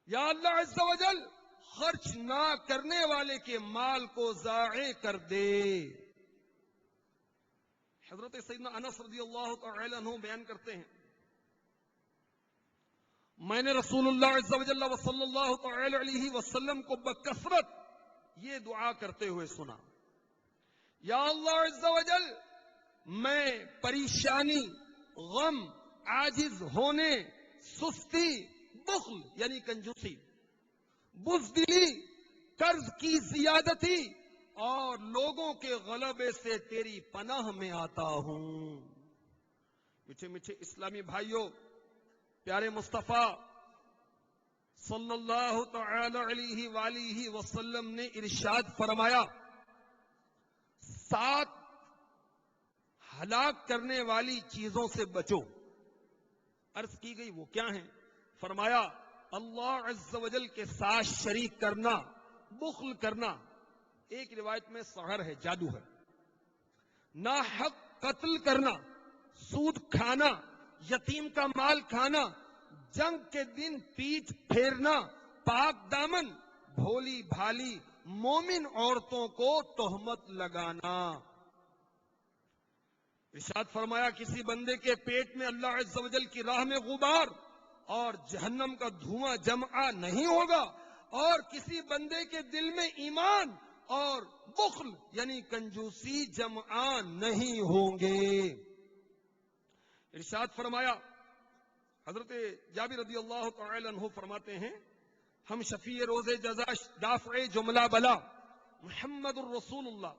یا اللہ عز و جل خرچ نہ کرنے والے کے مال کو ضائع کر دے۔ حضرت سیدنا انس رضی اللہ تعالی عنہ بیان کرتے ہیں، میں نے رسول اللہ عز و جل و صلی اللہ تعالی علیہ وسلم کو بکثرت یہ دعا کرتے ہوئے سنا، یا اللہ عز و جل میں پریشانی، غم، عاجز ہونے، سستی، بخل یعنی کنجوسی، بزدلی، قرض کی زیادتی اور لوگوں کے غلبے سے تیری پناہ میں آتا ہوں۔ میٹھے میٹھے اسلامی بھائیوں، پیارے مصطفیٰ صلی اللہ تعالی علیہ وآلہ وسلم نے ارشاد فرمایا، 7 ہلاک کرنے والی چیزوں سے بچو۔ عرض کی گئی وہ کیا ہیں؟ فرمایا اللہ عز و جل کے ساتھ شریک کرنا، بخل کرنا، ایک روایت میں سحر ہے، جادو ہے، ناحق قتل کرنا، سود کھانا، یتیم کا مال کھانا، جنگ کے دن پیٹھ پھیرنا، پاک دامن، بھولی بھالی مومن عورتوں کو تہمت لگانا۔ ارشاد فرمایا کسی بندے کے پیٹ میں اللہ عز و جل کی راہ میں غبار اور جہنم کا دھواں جمع نہیں ہوگا، اور کسی بندے کے دل میں ایمان اور بخل یعنی کنجوسی جمع نہیں ہوں گے۔ ارشاد فرمایا، حضرت جابر رضی اللہ تعالی عنہ فرماتے ہیں، ہم شفیع روز جزا دافع جملہ بلا محمد الرسول اللہ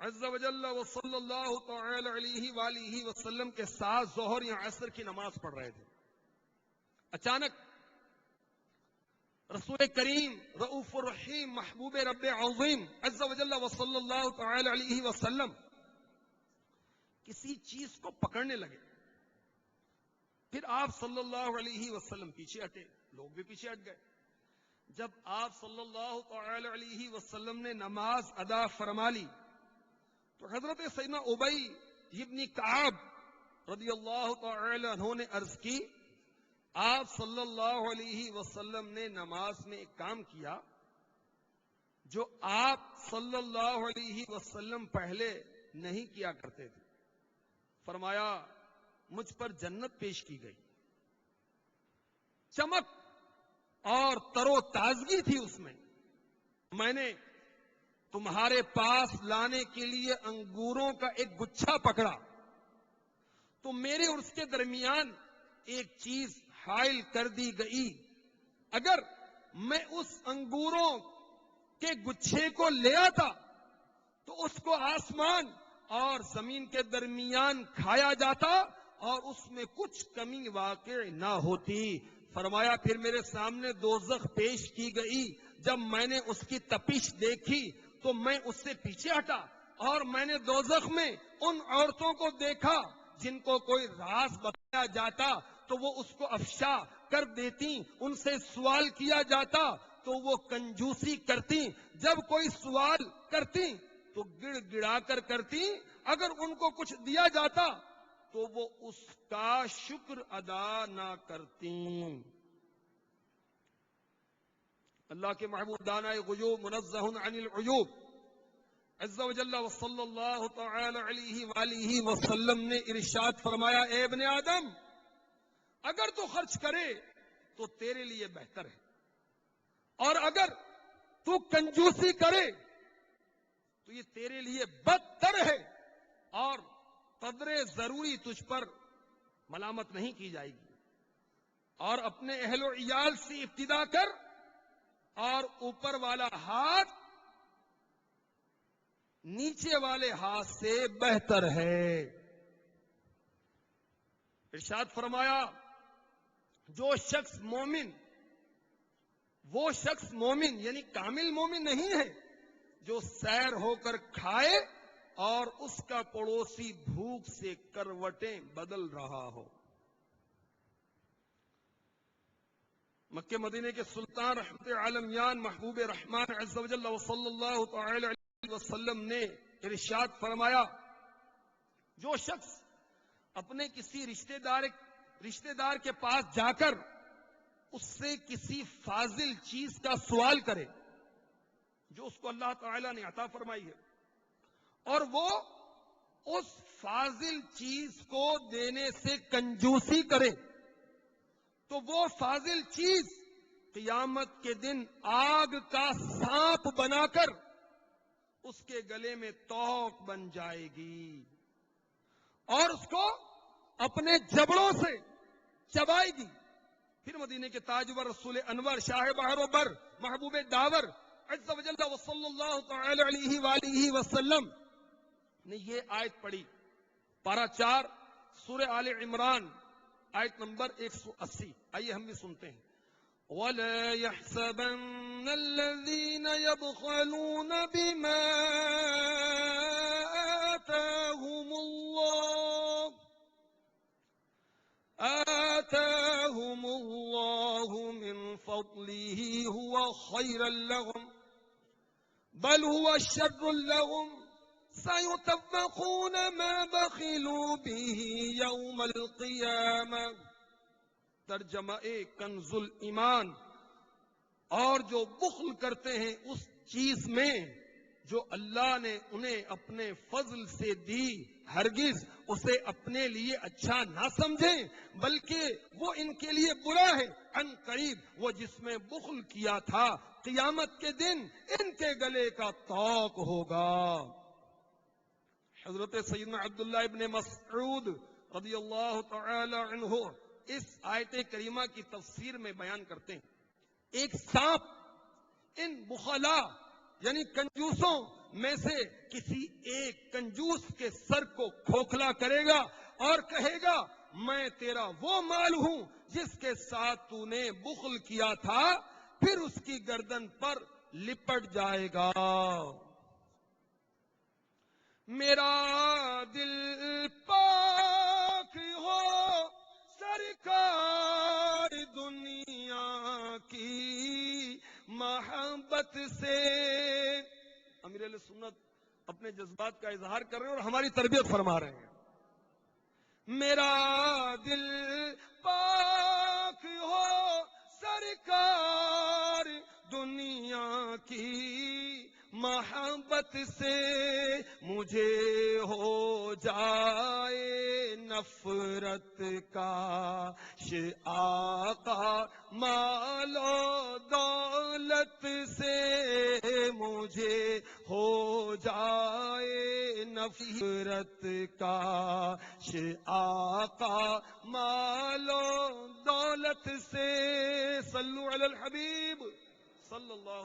عز و جل و صلی اللہ تعالی علیہ وآلہ وسلم کے ساتھ ظہر یا عصر کی نماز پڑھ رہے تھے۔ اچانک رسول کریم رؤوف الرحیم محبوب رب عظیم عز و جل و صلی اللہ تعالی علیہ وسلم کسی چیز کو پکڑنے لگے، پھر آپ صلی اللہ علیہ وسلم پیچھے ہٹے، لوگ بھی پیچھے ہٹ گئے۔ جب آپ صلی اللہ تعالی علیہ وسلم نے نماز ادا فرما لی تو حضرت سیدنا ابی ابن کعب رضی اللہ تعالی عنہ نے عرض کی، آپ صلی اللہ علیہ وسلم نے نماز میں ایک کام کیا جو آپ صلی اللہ علیہ وسلم پہلے نہیں کیا کرتے تھے۔ فرمایا مجھ پر جنت پیش کی گئی، چمک اور تر و تازگی تھی اس میں نے تمہارے پاس لانے کے لیے انگوروں کا ایک گچھا پکڑا تو میرے اور اس کے درمیان ایک چیز حائل کر دی گئی، اگر میں اس انگوروں کے گچھے کو لے آتا تو اس کو آسمان اور زمین کے درمیان کھایا جاتا اور اس میں کچھ کمی واقع نہ ہوتی۔ فرمایا پھر میرے سامنے دوزخ پیش کی گئی، جب میں نے اس کی تپش دیکھی تو میں اس سے پیچھے ہٹا اور میں نے دوزخ میں ان عورتوں کو دیکھا جن کو کوئی راز بتایا جاتا تو وہ اس کو افشا کر دیتی، ان سے سوال کیا جاتا تو وہ کنجوسی کرتی، جب کوئی سوال کرتی تو گڑ گڑا کر کرتی، اگر ان کو کچھ دیا جاتا تو وہ اس کا شکر ادا نہ کرتی۔ اللہ کے محبوب دانائے غیوب منزہ عن العیوب عز و جل و صلی اللہ تعالی علیہ وآلہ وسلم نے ارشاد فرمایا، اے ابن آدم اگر تو خرچ کرے تو تیرے لیے بہتر ہے، اور اگر تو کنجوسی کرے تو یہ تیرے لیے بدتر ہے، اور قدر ضروری تجھ پر ملامت نہیں کی جائے گی، اور اپنے اہل و عیال سے ابتدا کر اور اوپر والا ہاتھ نیچے والے ہاتھ سے بہتر ہے۔ ارشاد فرمایا جو شخص مومن، وہ شخص مومن یعنی کامل مومن نہیں ہے جو سیر ہو کر کھائے اور اس کا پڑوسی بھوک سے کروٹیں بدل رہا ہو۔ مکہ مدینے کے سلطان رحمت عالمیان محبوب رحمان عز و جل و صلی اللہ تعالی علیہ وسلم نے ارشاد فرمایا جو شخص اپنے کسی رشتہ دار کے پاس جا کر اس سے کسی فاضل چیز کا سوال کرے جو اس کو اللہ تعالی نے عطا فرمائی ہے، اور وہ اس فاضل چیز کو دینے سے کنجوسی کرے، تو وہ فاضل چیز قیامت کے دن آگ کا سانپ بنا کر اس کے گلے میں توق بن جائے گی اور اس کو اپنے جبڑوں سے چبائے گی۔ پھر مدینے کے تاجور رسول انور شاہ بحر و بر محبوب داور عز و جل وصلی اللہ تعالی علیہ وآلہ وسلم نے یہ آیت پڑھی، پارہ 4 سورہ آل عمران آیت نمبر 180۔ آئیے ہم بھی سنتے ہیں۔ وَلَا يَحْسَبَنَّ الَّذِينَ يَبْخَلُونَ بِمَا آتاهم الله من فضله هو خيرا لهم بل هو شر لهم سيطوقون ما بخلوا به يوم القيامة۔ ترجمہ کنز الایمان، اور جو بخل کرتے ہیں اس چیز میں جو اللہ نے انہیں اپنے فضل سے دی، ہرگز اسے اپنے لیے اچھا نہ سمجھیں بلکہ وہ ان کے لیے برا ہے۔ عن قریب وہ جس میں بخل کیا تھا قیامت کے دن ان کے گلے کا طوق ہوگا۔ حضرت سیدنا عبداللہ ابن مسعود رضی اللہ تعالی عنہ اس آیت کریمہ کی تفسیر میں بیان کرتے ہیں، ایک سانپ ان بخلا یعنی کنجوسوں میں سے کسی ایک کنجوس کے سر کو کھوکھلا کرے گا اور کہے گا میں تیرا وہ مال ہوں جس کے ساتھ تو نے بخل کیا تھا، پھر اس کی گردن پر لپٹ جائے گا۔ میرا دل پاک ہو سرکار دنیا کی محبت سے۔ امیر اہل سنت اپنے جذبات کا اظہار کر رہے ہیں اور ہماری تربیت فرما رہے ہیں۔ میرا دل پاک ہو سرکار دنیا کی محبت سے، مجھے ہو جائے نفرت کاش آقا مال و دولت سے، مجھے ہو جائے نفرت کاش آقا مال و دولت سے۔ صلو علی الحبیب صلی اللہ